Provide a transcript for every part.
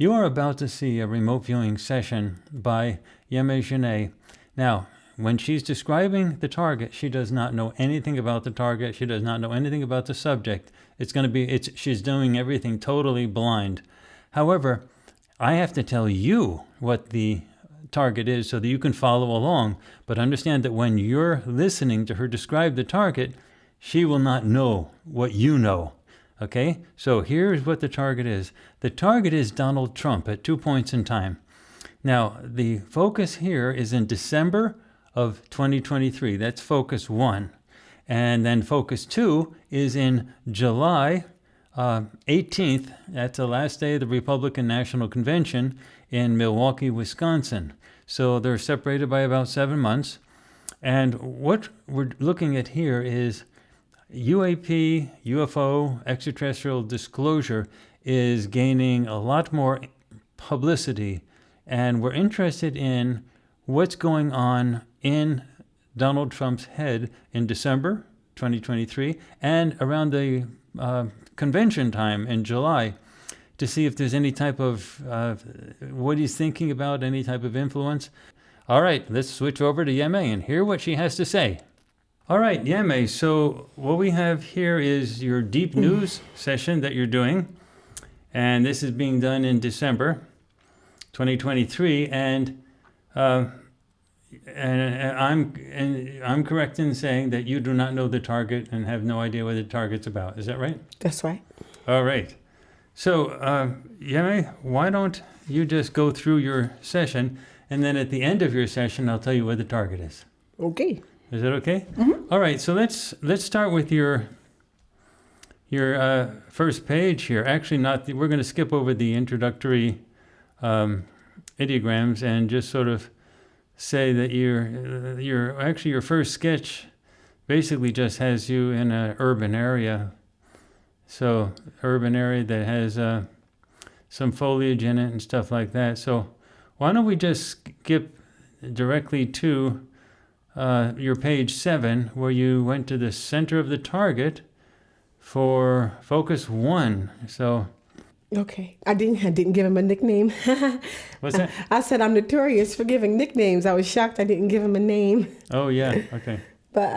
You are about to see a remote viewing session by Yeme Jeaneé. Now, when she's describing the target, she does not know anything about the target. She does not know anything about the subject. She's doing everything totally blind. However, I have to tell you what the target is so that you can follow along. But understand that when you're listening to her describe the target, she will not know what you know. Okay? So here's what the target is. The target is Donald Trump at 2 points in time. Now, the focus here is in December of 2023. That's focus 1. And then focus 2 is in July 18th. That's the last day of the Republican National Convention in Milwaukee, Wisconsin. So they're separated by about 7 months. And what we're looking at here is UAP, UFO, extraterrestrial disclosure is gaining a lot more publicity, and we're interested in what's going on in Donald Trump's head in December 2023 and around the convention time in July to see if there's any type of what he's thinking about, any type of influence. All right, let's switch over to Yeme and hear what she has to say. All right, Yeme, so what we have here is your deep news session that you're doing, and this is being done in December 2023, and I'm correct in saying that you do not know the target and have no idea what the target's about. Is that right? That's right. All right. So, Yeme, why don't you just go through your session, and then at the end of your session, I'll tell you what the target is. Okay. Is that okay? Mm-hmm. All right, so let's start with your first page here. Actually, we're going to skip over the introductory ideograms and just sort of say that your first sketch basically just has you in an urban area. So urban area that has some foliage in it and stuff like that. So why don't we just skip directly to your page 7, where you went to the center of the target for focus 1. So, okay, I didn't give him a nickname. What's that? I said I'm notorious for giving nicknames. I was shocked I didn't give him a name. Oh yeah, okay. But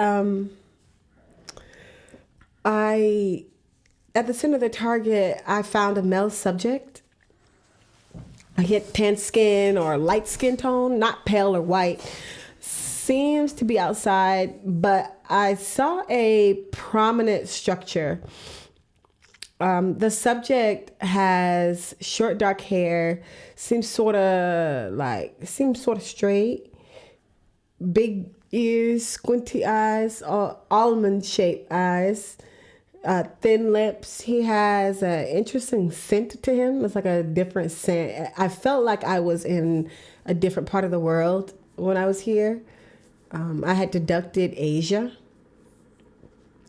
at the center of the target, I found a male subject. He had tan skin or light skin tone, not pale or white. Seems to be outside, but I saw a prominent structure. The subject has short dark hair, seems sort of straight, big ears, squinty eyes, almond shaped eyes, thin lips. He has an interesting scent to him. It's like a different scent. I felt like I was in a different part of the world when I was here. I had deducted Asia.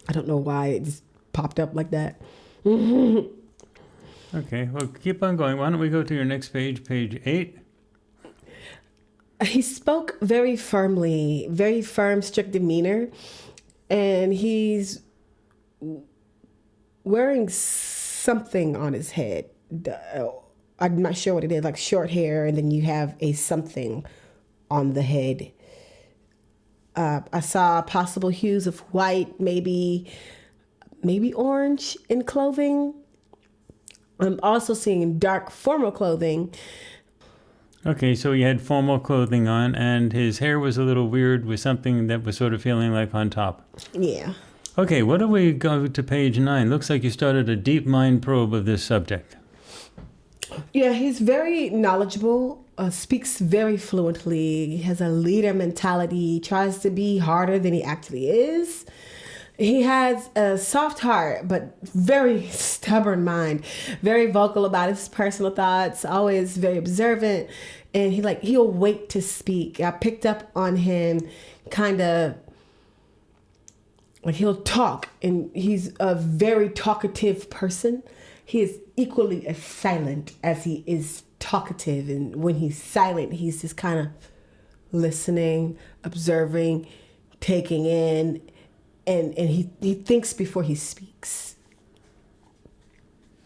I don't know why it just popped up like that. Okay, well, keep on going. Why don't we go to your next page, page 8? He spoke very firmly, very firm, strict demeanor, and he's wearing something on his head. I'm not sure what it is, like short hair, and then you have a something on the head. I saw possible hues of white, maybe orange in clothing. I'm also seeing dark formal clothing. Okay, so he had formal clothing on, and his hair was a little weird with something that was sort of feeling like on top. Yeah. Okay, what do we go to page 9? Looks like you started a deep mind probe of this subject. Yeah, he's very knowledgeable, speaks very fluently, he has a leader mentality, tries to be harder than he actually is. He has a soft heart, but very stubborn mind, very vocal about his personal thoughts, always very observant, and he'll wait to speak. I picked up on him kind of like he'll talk, and he's a very talkative person. He is equally as silent as he is talkative, and when he's silent, he's just kind of listening, observing, taking in, and he thinks before he speaks.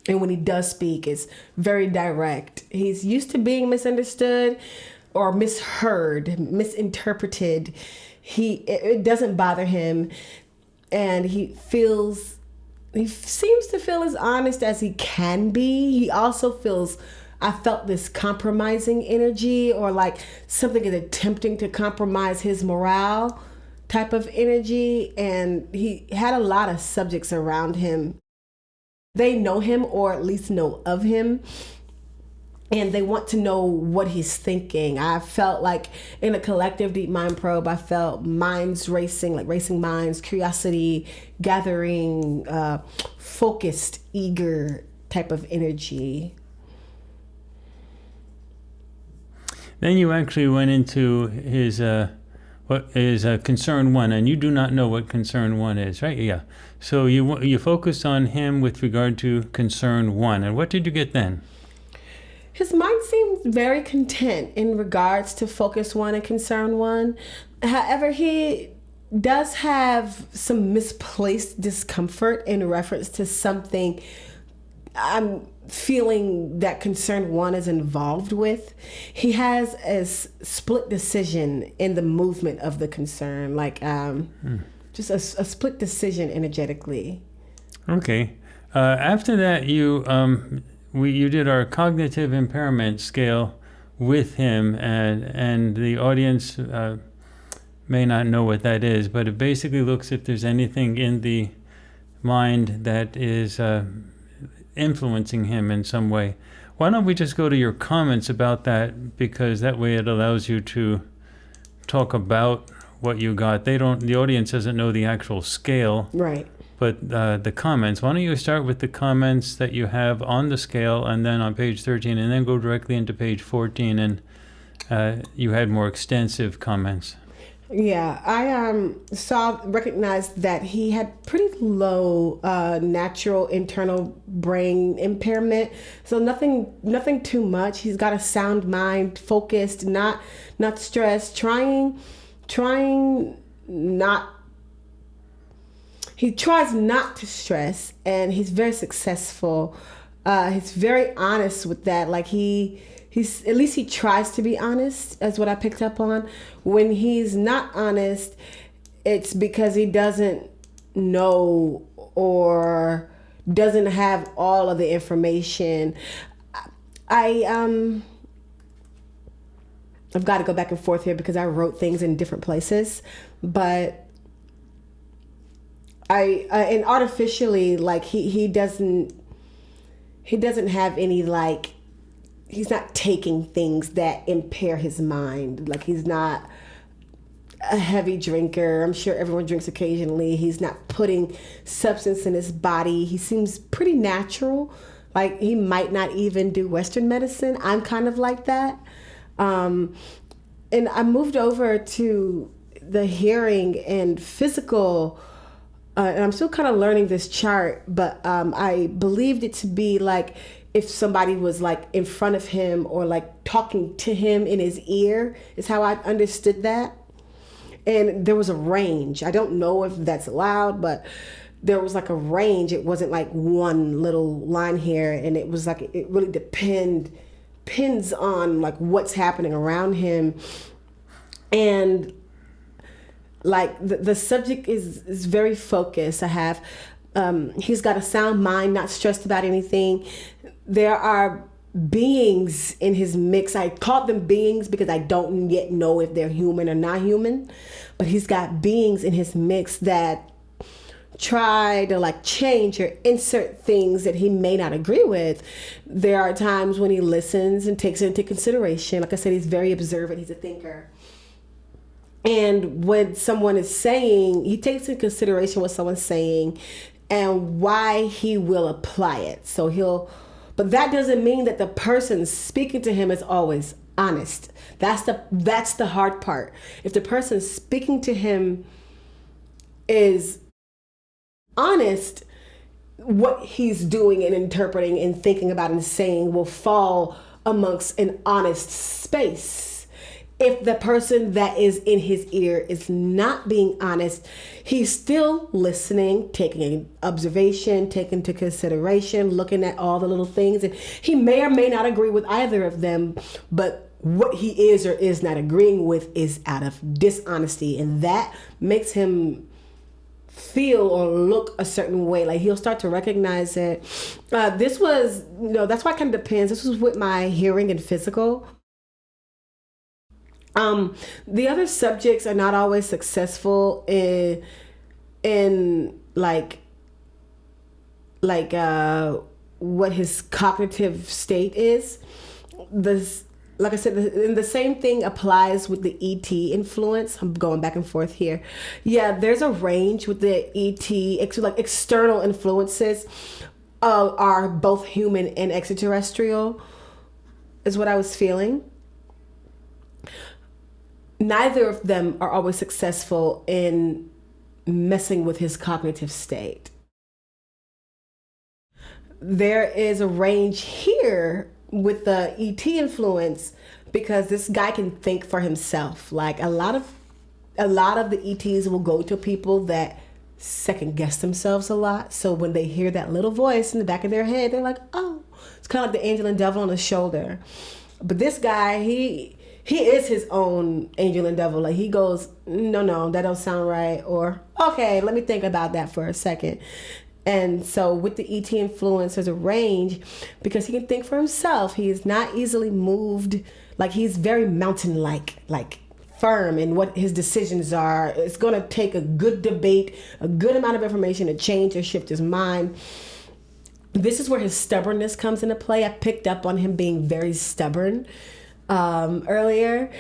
And when he does speak, it's very direct. He's used to being misunderstood or misheard, misinterpreted. It doesn't bother him, and he seems to feel as honest as he can be. He also feels, I felt this compromising energy, or like something is attempting to compromise his morale type of energy. And he had a lot of subjects around him. They know him, or at least know of him, and they want to know what he's thinking. I felt like in a collective deep mind probe, I felt minds racing, like racing minds, curiosity, gathering, focused, eager type of energy. Then you actually went into his what is concern one, and you do not know what concern one is, right? Yeah. So you focused on him with regard to concern one, and what did you get then? His mind seems very content in regards to focus one and concern one. However, he does have some misplaced discomfort in reference to something I'm feeling that concern one is involved with. He has a split decision in the movement of the concern, like just a split decision energetically. Okay. After that, you did our cognitive impairment scale with him, and the audience may not know what that is, but it basically looks if there's anything in the mind that is influencing him in some way. Why don't we just go to your comments about that, because that way it allows you to talk about what you got. The audience doesn't know the actual scale. Right. But the comments, why don't you start with the comments that you have on the scale, and then on page 13, and then go directly into page 14, and you had more extensive comments. Yeah, I recognized that he had pretty low natural internal brain impairment. So nothing too much. He's got a sound mind, focused, not stressed, he tries not to stress, and he's very successful. He's very honest with that. Like he's at least he tries to be honest, as what I picked up on. When he's not honest, it's because he doesn't know or doesn't have all of the information. I've got to go back and forth here because I wrote things in different places, but and artificially, like he doesn't have any, like, he's not taking things that impair his mind. Like, he's not a heavy drinker. I'm sure everyone drinks occasionally. He's not putting substance in his body. He seems pretty natural. Like, he might not even do Western medicine. I'm kind of like that. And I moved over to the hearing and physical, and I'm still kind of learning this chart, but I believed it to be like if somebody was like in front of him or like talking to him in his ear, is how I understood that. And there was a range. I don't know if that's allowed, but there was like a range. It wasn't like one little line here, and it was like it really depends on like what's happening around him. And like the subject is very focused. I have he's got a sound mind, not stressed about anything. There are beings in his mix. I called them beings because I don't yet know if they're human or not human, but he's got beings in his mix that try to like change or insert things that he may not agree with. There are times when he listens and takes it into consideration. Like I said, he's very observant. He's a thinker. And when someone is saying, he takes into consideration what someone's saying and why he will apply it. But that doesn't mean that the person speaking to him is always honest. That's the hard part. If the person speaking to him is honest, what he's doing and interpreting and thinking about and saying will fall amongst an honest space. if the person that is in his ear is not being honest, he's still listening, taking observation, taking into consideration, looking at all the little things. And he may or may not agree with either of them, but what he is or is not agreeing with is out of dishonesty. And that makes him feel or look a certain way. Like he'll start to recognize it. This was, that's why it kind of depends. This was with my hearing and physical. The other subjects are not always successful in like what his cognitive state is. Like I said, and the same thing applies with the ET influence. I'm going back and forth here. Yeah, there's a range with the ET, like external influences are both human and extraterrestrial, is what I was feeling. Neither of them are always successful in messing with his cognitive state. There is a range here with the ET influence because this guy can think for himself. Like a lot of the ETs will go to people that second guess themselves a lot. So when they hear that little voice in the back of their head, they're like, oh, it's kind of like the angel and devil on the shoulder. But this guy, he is his own angel and devil. Like he goes, no, that don't sound right. Or, okay, let me think about that for a second. And so with the ET influence, there's a range because he can think for himself. He is not easily moved. Like he's very mountain-like, like firm in what his decisions are. It's going to take a good debate, a good amount of information to change or shift his mind. This is where his stubbornness comes into play. I picked up on him being very stubborn earlier.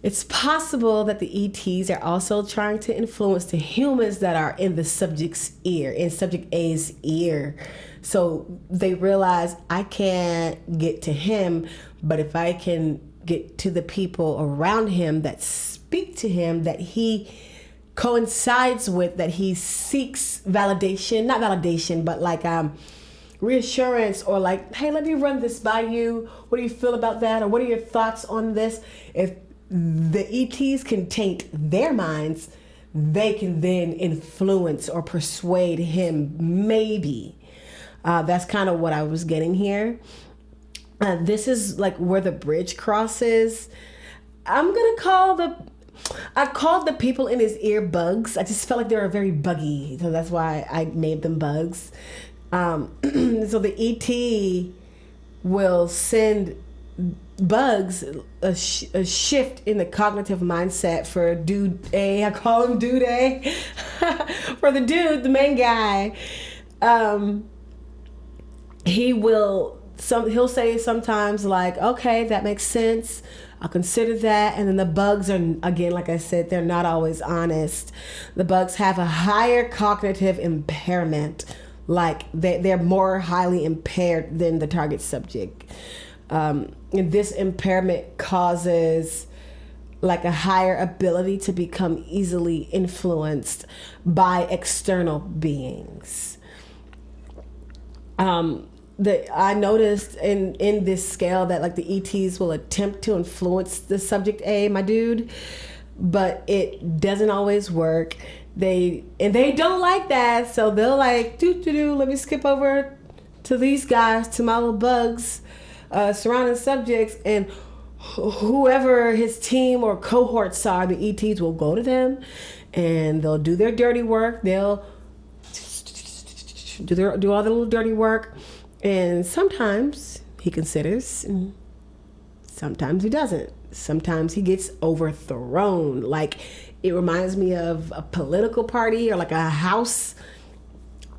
It's possible that the ETs are also trying to influence the humans that are in the subject's ear, in subject A's ear. So they realize I can't get to him, but if I can get to the people around him that speak to him, that he coincides with, that he seeks validation, not validation, but like reassurance, or like, hey, let me run this by you. What do you feel about that? Or what are your thoughts on this? If the ETs can taint their minds, they can then influence or persuade him, maybe. That's kind of what I was getting here. This is like where the bridge crosses. I called the people in his ear bugs. I just felt like they were very buggy, so that's why I named them bugs. So the ET will send bugs a shift in the cognitive mindset for dude A. I call him dude A. For the dude, the main guy. He'll say sometimes like, okay, that makes sense, I'll consider that. And then the bugs are, again, like I said, they're not always honest. The bugs have a higher cognitive impairment. Like they're more highly impaired than the target subject. And this impairment causes like a higher ability to become easily influenced by external beings. I noticed in this scale that like the ETs will attempt to influence the subject A, my dude, but it doesn't always work. They don't like that, so they'll like let me skip over to these guys, to my little bugs, surrounding subjects, and whoever his team or cohorts are, the ETs will go to them and they'll do their dirty work. They'll do all the little dirty work, and sometimes he considers, and sometimes he doesn't. Sometimes he gets overthrown. Like it reminds me of a political party or like a house.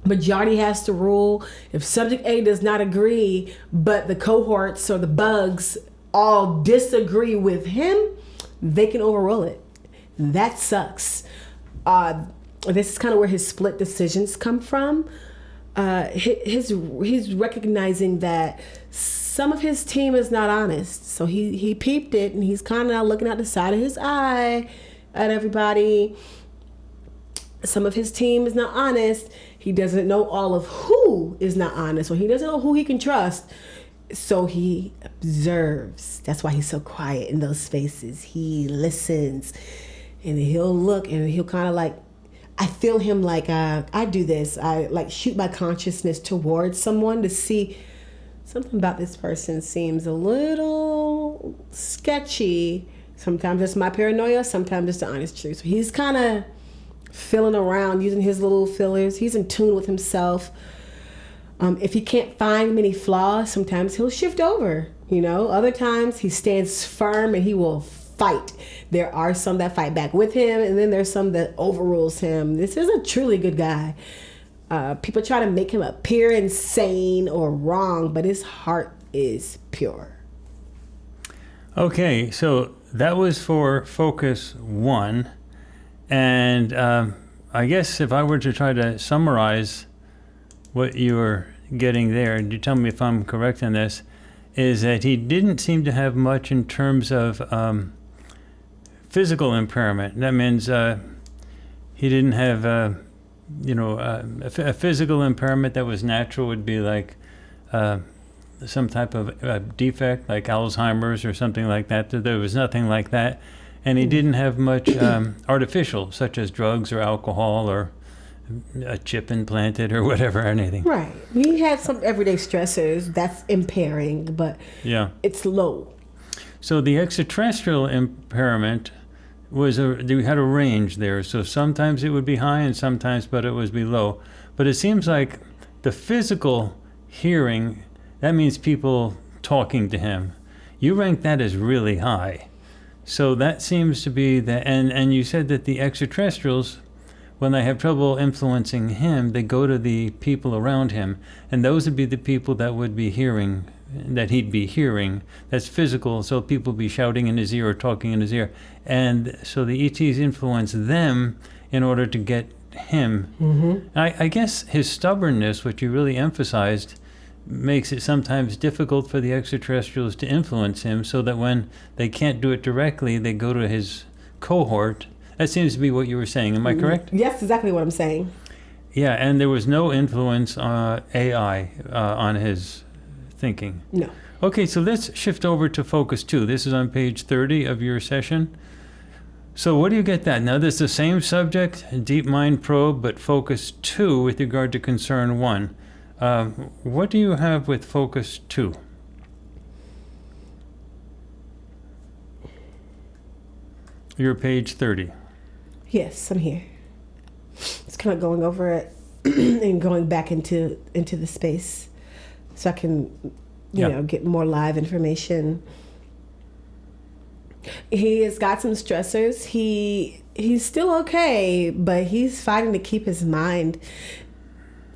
Majority has to rule. If subject A does not agree, but the cohorts or the bugs all disagree with him, they can overrule it. That sucks. This is kind of where his split decisions come from. He's recognizing that some of his team is not honest. So he peeped it, and he's kind of now looking out the side of his eye at everybody. Some of his team is not honest. He doesn't know all of who is not honest, or he doesn't know who he can trust. So he observes. That's why he's so quiet in those spaces. He listens, and he'll look, and he'll kind of like, I feel him like, I do this. I like shoot my consciousness towards someone to see something about this person seems a little sketchy. Sometimes it's my paranoia, sometimes it's the honest truth. So he's kind of feeling around, using his little fillers. He's in tune with himself. If he can't find many flaws, sometimes he'll shift over, Other times he stands firm and he will fight. There are some that fight back with him, and then there's some that overrules him. This is a truly good guy. People try to make him appear insane or wrong, but his heart is pure. Okay, so that was for focus 1. And I guess if I were to try to summarize what you were getting there, and you tell me if I'm correct in this, is that he didn't seem to have much in terms of physical impairment. That means he didn't have, a physical impairment that was natural would be like some type of defect, like Alzheimer's or something like that. There was nothing like that. And he didn't have much artificial, such as drugs or alcohol or a chip implanted or whatever, anything. Right. He had some everyday stressors that's impairing, but it's low. So the extraterrestrial impairment was you had a range there. So sometimes it would be high and sometimes, but it was below. But it seems like the physical hearing, that means people talking to him. You rank that as really high. So that seems to be the, and you said that the extraterrestrials, when they have trouble influencing him, they go to the people around him, and those would be the people that would be hearing, that he'd be hearing. That's physical, so people be shouting in his ear or talking in his ear. And so the ETs influence them in order to get him. Mm-hmm. I guess his stubbornness, which you really emphasized, makes it sometimes difficult for the extraterrestrials to influence him, so that when they can't do it directly, they go to his cohort. That seems to be what you were saying. Am I correct? Yes, exactly what I'm saying. Yeah, and there was no influence AI on his thinking. No. Okay, so let's shift over to focus 2. This is on page 30 of your session. So what do you get that? Now, this is the same subject, deep mind probe, but focus 2 with regard to concern 1. What do you have with focus 2? You're page 30. Yes, I'm here. It's kind of going over it and going back into the space so I can, get more live information. He has got some stressors. He's still okay, but he's fighting to keep his mind.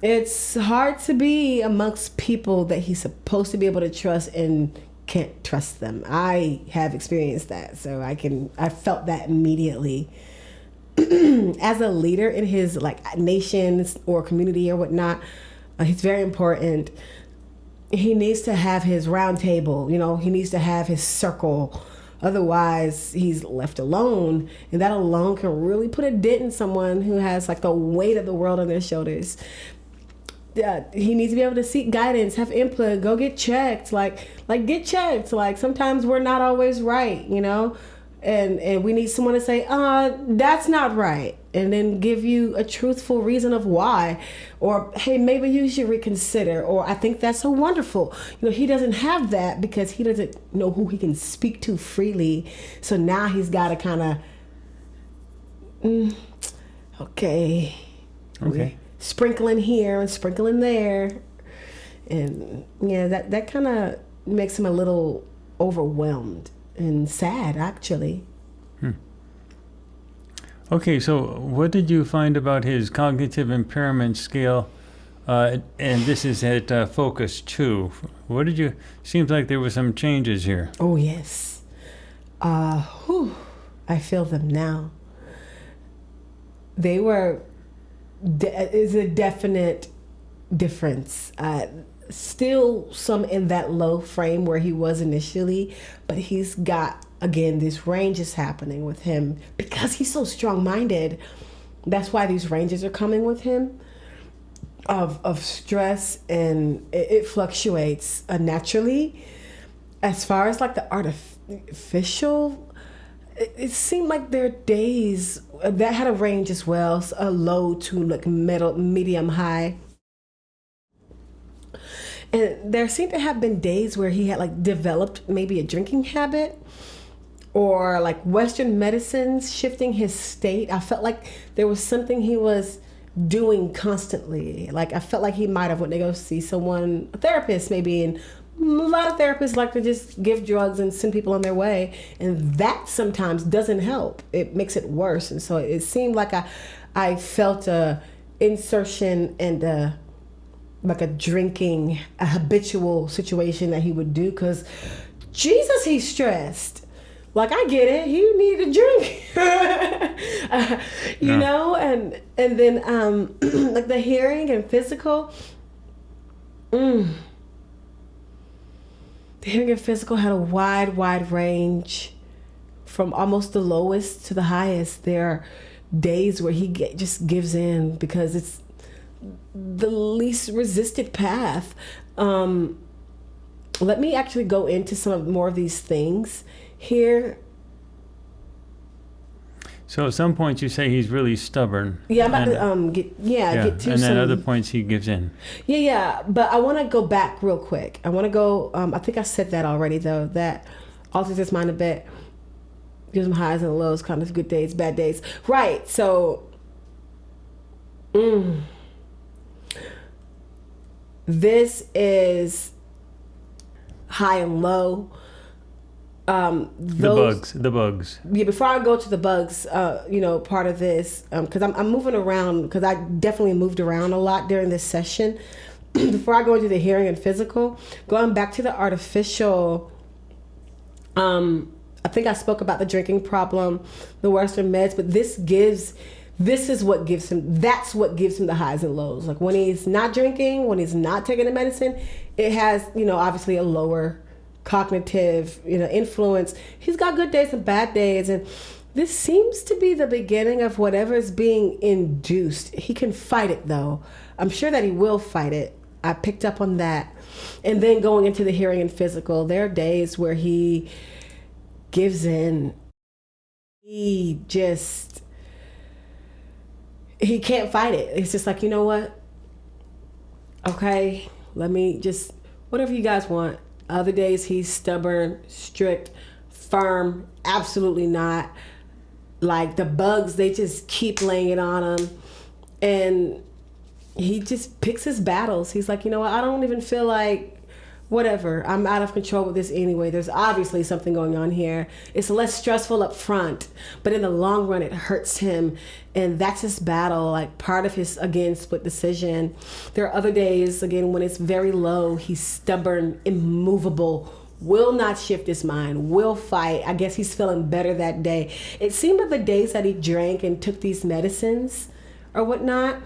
It's hard to be amongst people that he's supposed to be able to trust and can't trust them. I have experienced that, so I felt that immediately. As a leader in his nation or community or whatnot, he's very important. He needs to have his round table, he needs to have his circle. Otherwise, he's left alone, and that alone can really put a dent in someone who has the weight of the world on their shoulders. He needs to be able to seek guidance, have input, go get checked, get checked. Sometimes we're not always right, and we need someone to say, that's not right, and then give you a truthful reason of why, or hey, maybe you should reconsider, or I think that's so wonderful. He doesn't have that because he doesn't know who he can speak to freely. So now he's got to kind of, okay. Sprinkling here and sprinkling there, and that kind of makes him a little overwhelmed and sad, actually. Okay, so what did you find about his cognitive impairment scale? And this is at focus 2. What did you? Seems like there were some changes here. Oh yes, I feel them now. They were. Is a definite difference. Still some in that low frame where he was initially, but he's got, again, this range is happening with him because he's so strong-minded. That's why these ranges are coming with him. of stress, and it fluctuates naturally. As far as like the artificial, it seemed like there are days that had a range as well, a low to like medium high. And there seemed to have been days where he had like developed maybe a drinking habit, or like Western medicines shifting his state. I felt like there was something he was doing constantly. Like I felt like he might have went to go see someone, a therapist maybe, and a lot of therapists like to just give drugs and send people on their way, and that sometimes doesn't help. It makes it worse. And so it seemed like I felt a insertion and like a drinking, a habitual situation that he would do, because Jesus, he's stressed. Like I get it, he needed a drink. You know, and then like the hearing and physical. The hearing and physical had a wide range, from almost the lowest to the highest. There are days where he just gives in because it's the least resisted path. Let me actually go into more of these things here. So at some points you say he's really stubborn. Yeah, I'm about to get to and then other points he gives in. Yeah, but I want to go back real quick. I want to go, I think I said that already though, that alters his mind a bit, gives him highs and lows, kind of good days, bad days. Right, so this is high and low. The bugs. Yeah, before I go to the bugs, part of this, because I'm moving around, because I definitely moved around a lot during this session. Before I go into the hearing and physical, going back to the artificial, I think I spoke about the drinking problem, the Western meds, but that's what gives him the highs and lows. Like when he's not drinking, when he's not taking the medicine, it has, obviously a lower cognitive, influence. He's got good days and bad days, and this seems to be the beginning of whatever is being induced. He can fight it though. I'm sure that he will fight it. I picked up on that. And then going into the hearing and physical, there are days where he gives in. He can't fight it. It's just like, you know what? Okay, let me just, whatever you guys want. Other days he's stubborn, strict, firm, absolutely not. Like the bugs, they just keep laying it on him. And he just picks his battles. He's like, you know what, I don't even feel like, whatever, I'm out of control with this anyway. There's obviously something going on here. It's less stressful up front, but in the long run it hurts him, and that's his battle, like part of his, again, split decision. There are other days, again, when it's very low, he's stubborn, immovable, will not shift his mind, will fight. I guess he's feeling better that day. It seemed like the days that he drank and took these medicines or whatnot,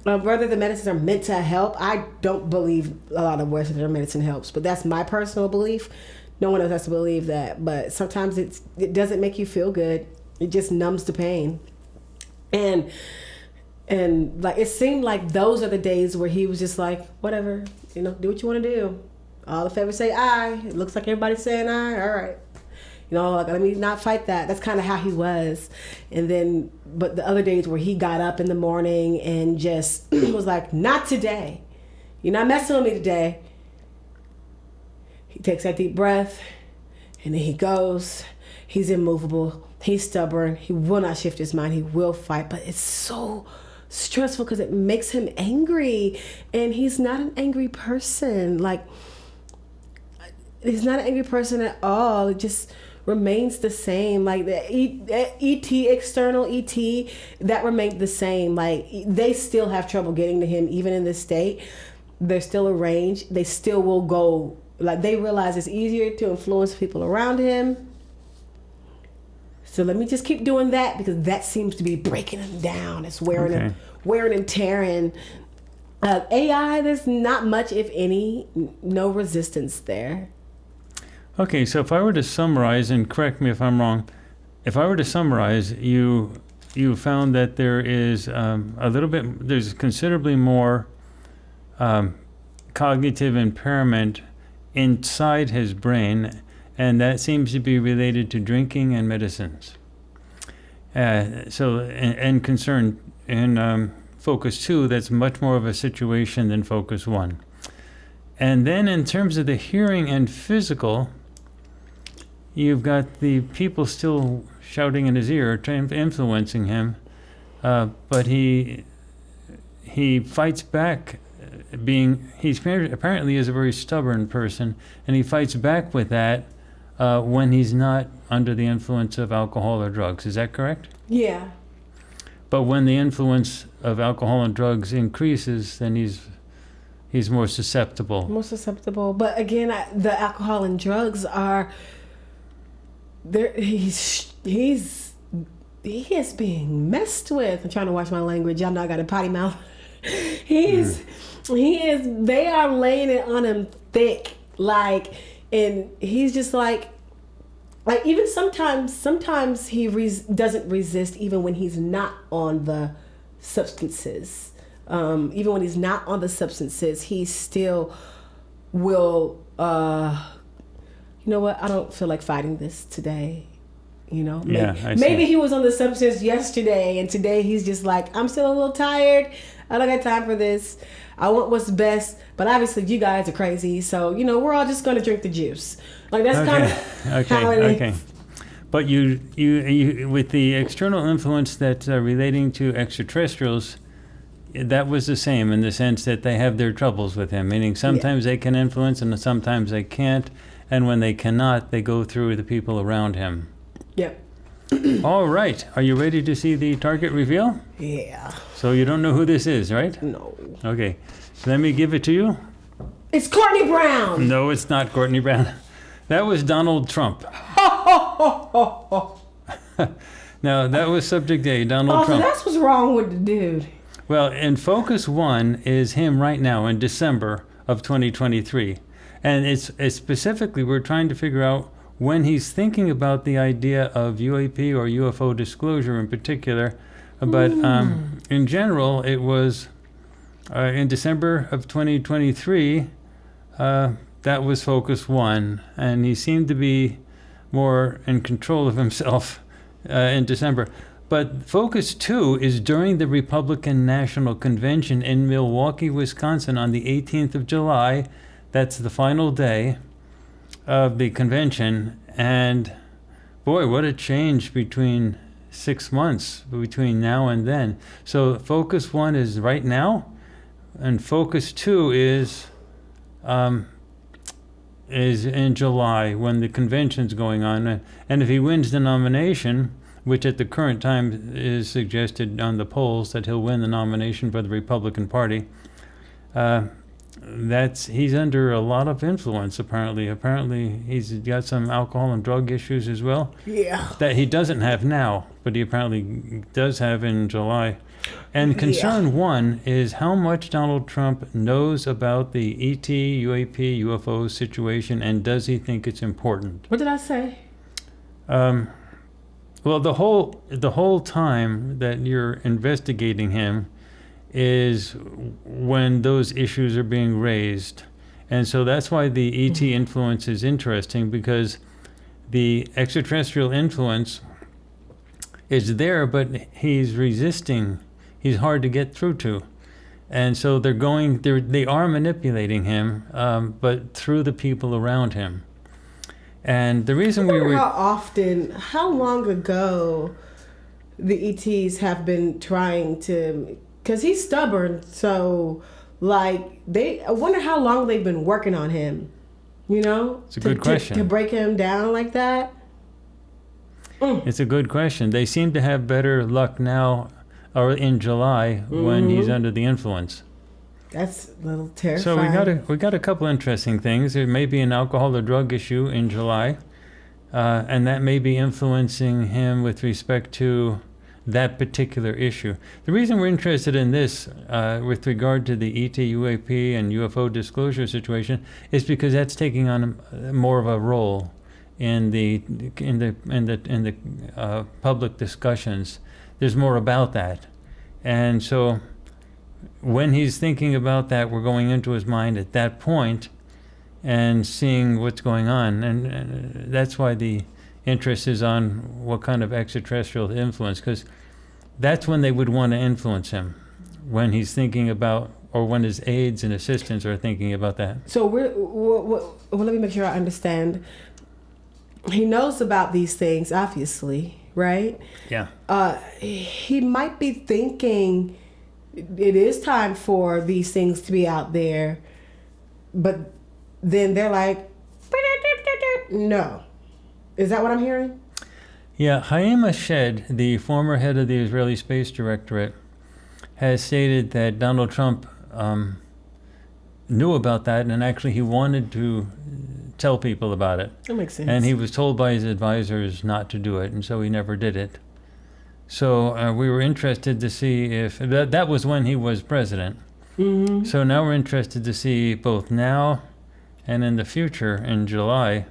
whether the medicines are meant to help, I don't believe a lot of Western medicine helps, but that's my personal belief. No one else has to believe that, but sometimes it doesn't make you feel good. It just numbs the pain. And like it seemed like those are the days where he was just like, whatever, do what you want to do. All the favors say aye. It looks like everybody's saying aye. All right. Like, let me not fight that. That's kind of how he was. And then, but the other days where he got up in the morning and just was like, not today. You're not messing with me today. He takes that deep breath and then he goes. He's immovable. He's stubborn. He will not shift his mind. He will fight. But it's so stressful because it makes him angry. And he's not an angry person. Like, he's not an angry person at all. It just remains the same. Like the ET, external ET, that remained the same. Like they still have trouble getting to him even in this state. There's still a range. They still will go, like they realize it's easier to influence people around him. So let me just keep doing that because that seems to be breaking him down. It's wearing and tearing. AI, there's not much, if any, no resistance there. Okay, so if I were to summarize, and correct me if I'm wrong, if I were to summarize, you found that there is there's considerably more cognitive impairment inside his brain, and that seems to be related to drinking and medicines. And concern in focus 2, that's much more of a situation than focus 1. And then in terms of the hearing and physical, you've got the people still shouting in his ear, influencing him, but he fights back. He's apparently is a very stubborn person, and he fights back with that when he's not under the influence of alcohol or drugs. Is that correct? Yeah. But when the influence of alcohol and drugs increases, then he's more susceptible. More susceptible. But again, the alcohol and drugs are there. He is being messed with. I'm trying to watch my language. Y'all know I got a potty mouth. They are laying it on him thick, and he's just like even sometimes he doesn't resist even when he's not on the substances. Even when he's not on the substances, he still will, you know what, I don't feel like fighting this today. Maybe he was on the substance yesterday, and today he's just like, I'm still a little tired. I don't got time for this. I want what's best, but obviously you guys are crazy, so we're all just going to drink the juice. That's kind of how it is. But you with the external influence that's relating to extraterrestrials, that was the same in the sense that they have their troubles with him, meaning sometimes they can influence and sometimes they can't, and when they cannot, they go through the people around him. Yep. All right. Are you ready to see the target reveal? Yeah. So you don't know who this is, right? No. Okay. Let me give it to you. It's Courtney Brown. No, it's not Courtney Brown. That was Donald Trump. Now, that was subject A, Donald Trump. So that's what's wrong with the dude. Well, in focus 1 is him right now in December of 2023. And it's specifically, we're trying to figure out when he's thinking about the idea of UAP or UFO disclosure in particular. But in general, it was in December of 2023, that was focus 1. And he seemed to be more in control of himself in December. But focus 2 is during the Republican National Convention in Milwaukee, Wisconsin on the 18th of July. That's the final day of the convention. And boy, what a change between 6 months between now and then. So focus 1 is right now, and focus 2 is in July when the convention's going on. And if he wins the nomination, which at the current time is suggested on the polls that he'll win the nomination for the Republican Party, he's under a lot of influence, apparently. Apparently, he's got some alcohol and drug issues as well. Yeah. That he doesn't have now, but he apparently does have in July. And concern 1 is how much Donald Trump knows about the ET, UAP, UFO situation, and does he think it's important? What did I say? Well, the whole time that you're investigating him is when those issues are being raised. And so that's why the ET influence is interesting, because the extraterrestrial influence is there, but he's resisting. He's hard to get through to. And so they are manipulating him, but through the people around him. And the reason how long ago the ETs have been trying to, because he's stubborn, so I wonder how long they've been working on him, It's a good question. To break him down like that. It's a good question. They seem to have better luck now, or in July, when he's under the influence. That's a little terrifying. So we got a couple interesting things. There may be an alcohol or drug issue in July, and that may be influencing him with respect to that particular issue. The reason we're interested in this, with regard to the ET, UAP, and UFO disclosure situation, is because that's taking on more of a role in the public discussions. There's more about that, and so when he's thinking about that, we're going into his mind at that point and seeing what's going on. And that's why the interest is on what kind of extraterrestrial influence, because that's when they would want to influence him, when he's thinking about, or when his aides and assistants are thinking about that. So well, let me make sure I understand. He knows about these things, obviously, right? Yeah. He might be thinking it is time for these things to be out there, but then they're like, no. Is that what I'm hearing? Yeah, Yeme Jeaneé, the former head of the Israeli Space Directorate, has stated that Donald Trump knew about that, and actually he wanted to tell people about it. That makes sense. And he was told by his advisors not to do it, and so he never did it. So we were interested to see if that was when he was president. Mm-hmm. So now we're interested to see, both now and in the future, in July,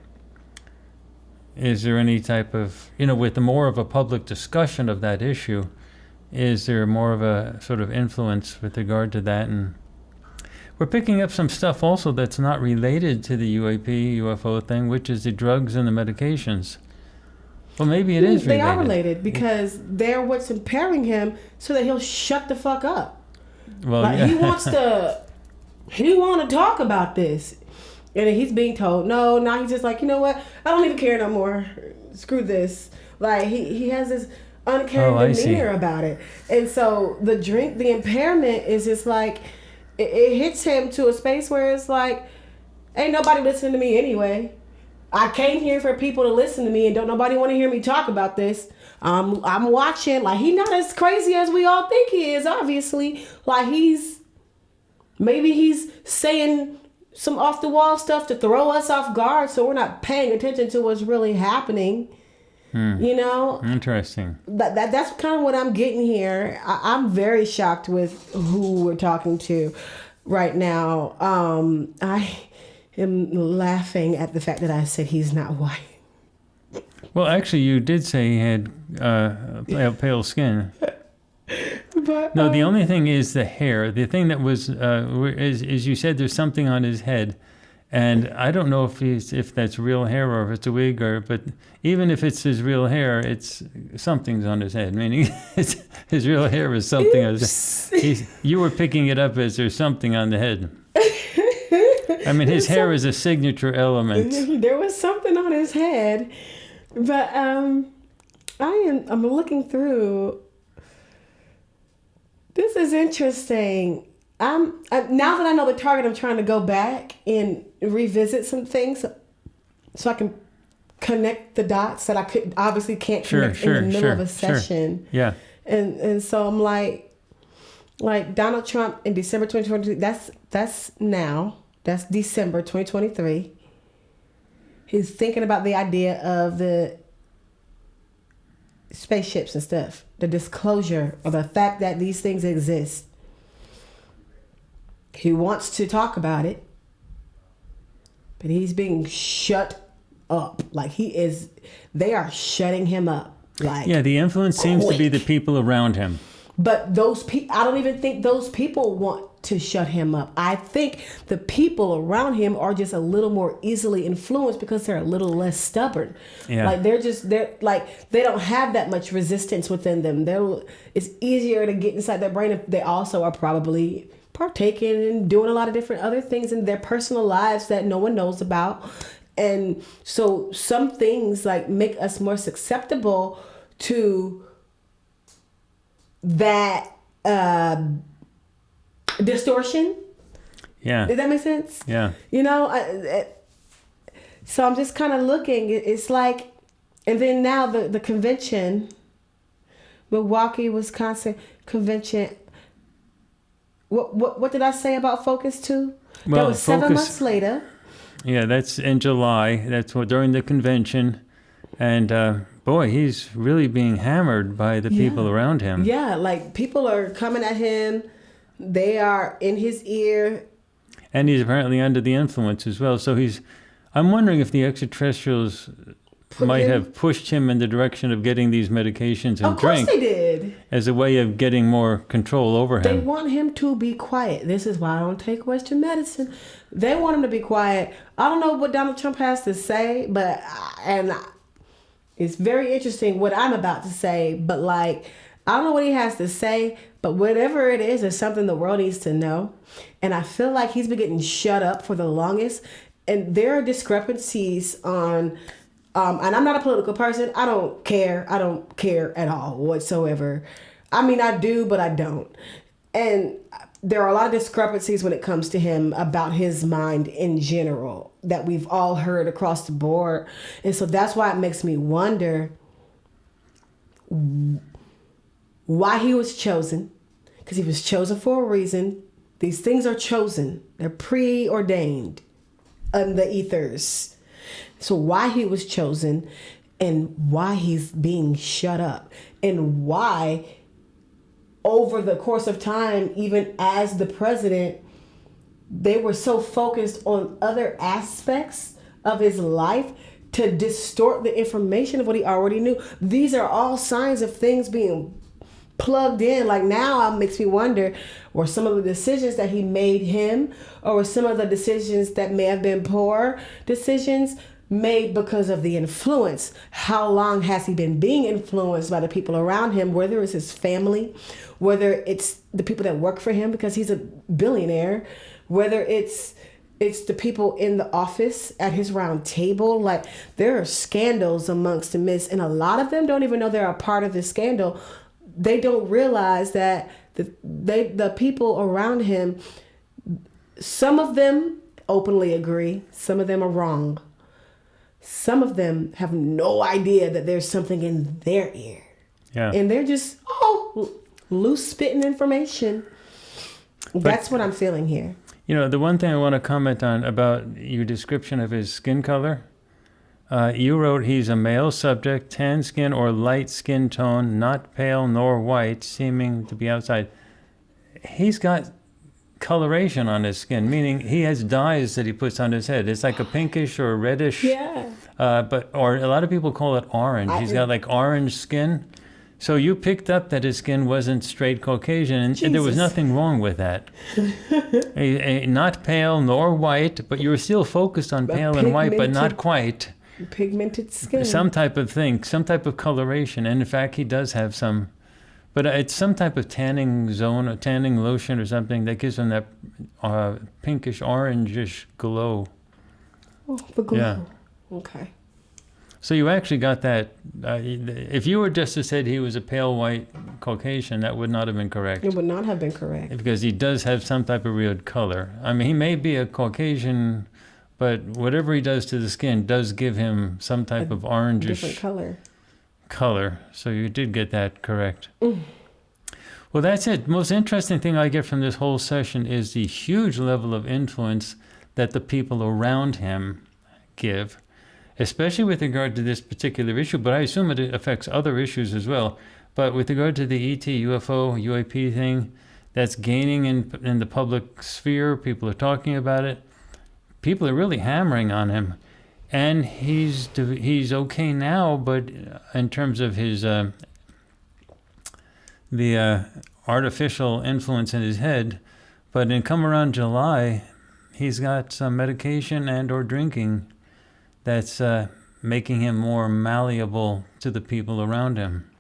is there any type of, with more of a public discussion of that issue, is there more of a sort of influence with regard to that? And we're picking up some stuff also that's not related to the UFO thing, which is the drugs and the medications. Well, maybe it is related. They are related because they're what's impairing him so that he'll shut the fuck up. Well, like, yeah. he want to talk about this. And then he's being told, no, now he's just like, you know what? I don't even care no more. Screw this. Like, he has this uncaring demeanor about it. And so the impairment is just like, it hits him to a space where it's like, ain't nobody listening to me anyway. I came here for people to listen to me, and don't nobody want to hear me talk about this. I'm watching. Like, he's not as crazy as we all think he is, obviously. Like, maybe he's saying some off the wall stuff to throw us off guard, so we're not paying attention to what's really happening. Interesting. That's kind of what I'm getting here. I'm very shocked with who we're talking to right now. I am laughing at the fact that I said he's not white. Well, actually, you did say he had pale skin. But, no, the only thing is the hair. The thing that was is you said there's something on his head, and I don't know if that's real hair or if it's a wig, but even if it's his real hair, it's something's on his head. Meaning, his real hair is something. You were picking it up as there's something on the head. I mean, his hair is a signature element. There was something on his head, but I'm looking through. This is interesting. Now that I know the target, I'm trying to go back and revisit some things so I can connect the dots that I obviously can't connect in the middle of a session. Sure. Yeah. And so I'm like Donald Trump in December 2023. That's now. That's December 2023. He's thinking about the idea of the spaceships and stuff, the disclosure of the fact that these things exist. He wants to talk about it, but he's being shut up. Like, they are shutting him up. Like, yeah, the influence seems to be the people around him. But those people, I don't even think those people want to shut him up. I think the people around him are just a little more easily influenced because they're a little less stubborn. Yeah. Like, they don't have that much resistance within them. It's easier to get inside their brain. They also are probably partaking and doing a lot of different other things in their personal lives that no one knows about. And so some things like make us more susceptible to that distortion. Yeah. Does that make sense? Yeah. So I'm just kind of looking. It's like, and then now the convention, Milwaukee, Wisconsin convention. What did I say about Focus 2? Well, that was 7 months later. Yeah, that's in July. That's during the convention. And boy, he's really being hammered by the people around him. Yeah, like people are coming at him. They are in his ear. And he's apparently under the influence as well. So I'm wondering if the extraterrestrials might have pushed him in the direction of getting these medications and Of course drink they did. as a way of getting more control over They him. want him to be quiet. This is why I don't take Western medicine. They want him to be quiet. I don't know what Donald Trump has to say, but it's very interesting what I'm about to say. But like, I don't know what he has to say, but whatever it is something the world needs to know. And I feel like he's been getting shut up for the longest. And there are discrepancies on, and I'm not a political person. I don't care. I don't care at all whatsoever. I mean, I do, but I don't. And there are a lot of discrepancies when it comes to him about his mind in general that we've all heard across the board. And so that's why it makes me wonder why he was chosen. Because he was chosen for a reason. These things are chosen. They're preordained in the ethers. So why he was chosen and why he's being shut up and why over the course of time, even as the president, they were so focused on other aspects of his life to distort the information of what he already knew. These are all signs of things being plugged in. Like now it makes me wonder, were some of the decisions that he made or were some of the decisions that may have been poor decisions made because of the influence? How long has he been being influenced by the people around him, whether it's his family, whether it's the people that work for him because he's a billionaire, whether it's the people in the office at his round table. Like, there are scandals amongst the midst, and a lot of them don't even know they're a part of this scandal. They don't realize that the people around him, some of them openly agree, some of them are wrong. Some of them have no idea that there's something in their ear. Yeah. And they're just, loose spitting information. That's what I'm feeling here. You know, the one thing I want to comment on about your description of his skin color, you wrote he's a male subject, tan skin or light skin tone, not pale nor white, seeming to be outside. He's got coloration on his skin, meaning he has dyes that he puts on his head. It's like a pinkish or reddish. Yeah. Or a lot of people call it orange. He's got like orange skin. So you picked up that his skin wasn't straight Caucasian, and there was nothing wrong with that. Not pale nor white, but you were still focused on pale and white, but not quite. Pigmented skin. Some type of thing, some type of coloration. And in fact, he does have some, but it's some type of tanning zone, a tanning lotion or something that gives him that pinkish, orangish glow. Oh, the glow. Yeah. Okay. So you actually got that. If you were just to say he was a pale white Caucasian, that would not have been correct. It would not have been correct. Because he does have some type of weird color. I mean, he may be a Caucasian, but whatever he does to the skin does give him some type of orangish different color. So you did get that correct. Well, that's it. Most interesting thing I get from this whole session is the huge level of influence that the people around him give, especially with regard to this particular issue, but I assume it affects other issues as well. But with regard to the ET, UFO, UAP thing, that's gaining in the public sphere, people are talking about it. People are really hammering on him. And he's okay now, but in terms of his the artificial influence in his head, but in come around July, he's got some medication and or drinking that's making him more malleable to the people around him.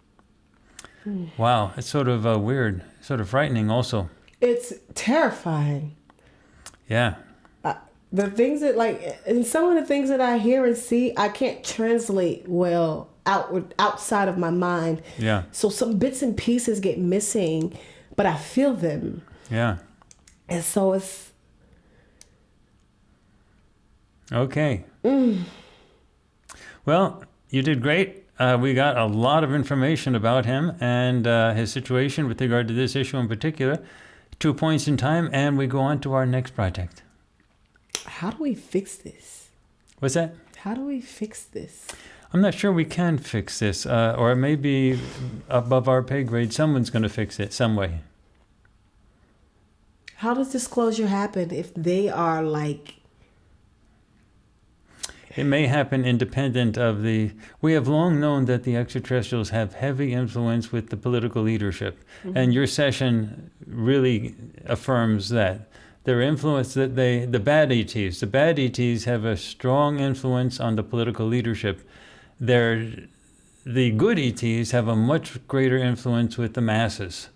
Wow, it's sort of weird, sort of frightening also. It's terrifying. Yeah. The things that, like, and some of the things that I hear and see, I can't translate well outside of my mind. Yeah. So some bits and pieces get missing, but I feel them. Yeah. And so it's... Okay. Well, you did great. We got a lot of information about him and his situation with regard to this issue in particular, 2 points in time, and we go on to our next project. How do we fix this? What's that? How do we fix this? I'm not sure we can fix this, or it may be above our pay grade. Someone's going to fix it some way. How does disclosure happen if they are like... It may happen independent of the. We have long known that the extraterrestrials have heavy influence with the political leadership, and your session really affirms that. Their influence, that the bad ETs have a strong influence on the political leadership. The good ETs have a much greater influence with the masses.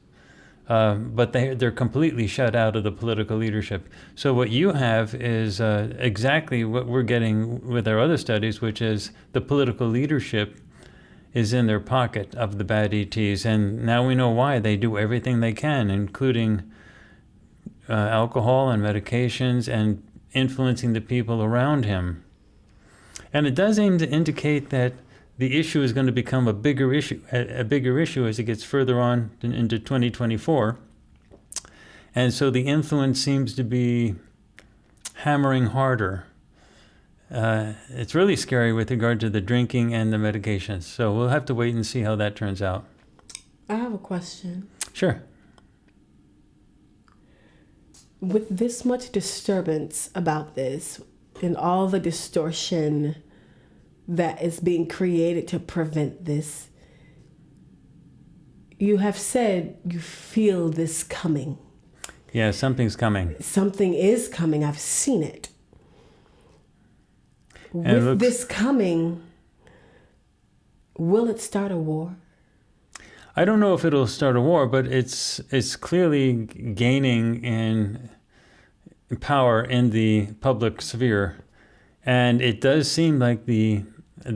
But they're completely shut out of the political leadership. So what you have is exactly what we're getting with our other studies, which is the political leadership is in their pocket of the bad ETs. And now we know why. They do everything they can, including alcohol and medications and influencing the people around him. And it does seem to indicate that the issue is going to become a bigger issue as it gets further on into 2024. And so the influence seems to be hammering harder. It's really scary with regard to the drinking and the medications. So we'll have to wait and see how that turns out. I have a question. Sure. With this much disturbance about this and all the distortion that is being created to prevent this, you have said you feel this coming. Yeah, something's coming. Something is coming. I've seen it. With this coming, will it start a war? I don't know if it'll start a war, but it's clearly gaining in power in the public sphere. And it does seem like the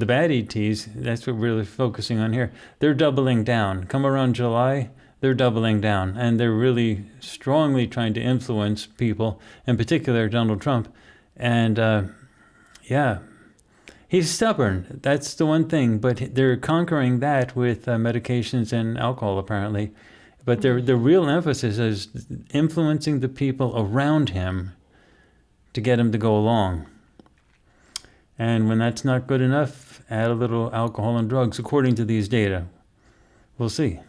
bad ETs, that's what we're really focusing on here, they're doubling down. Come around July, they're doubling down. And they're really strongly trying to influence people, in particular Donald Trump. And yeah, he's stubborn. That's the one thing. But they're conquering that with medications and alcohol, apparently. But the real emphasis is influencing the people around him to get him to go along. And when that's not good enough, add a little alcohol and drugs, according to these data. We'll see.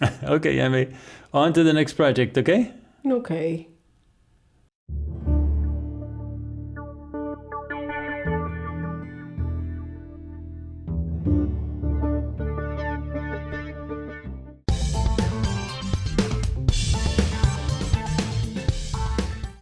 Okay, Yeme. On to the next project, okay? Okay.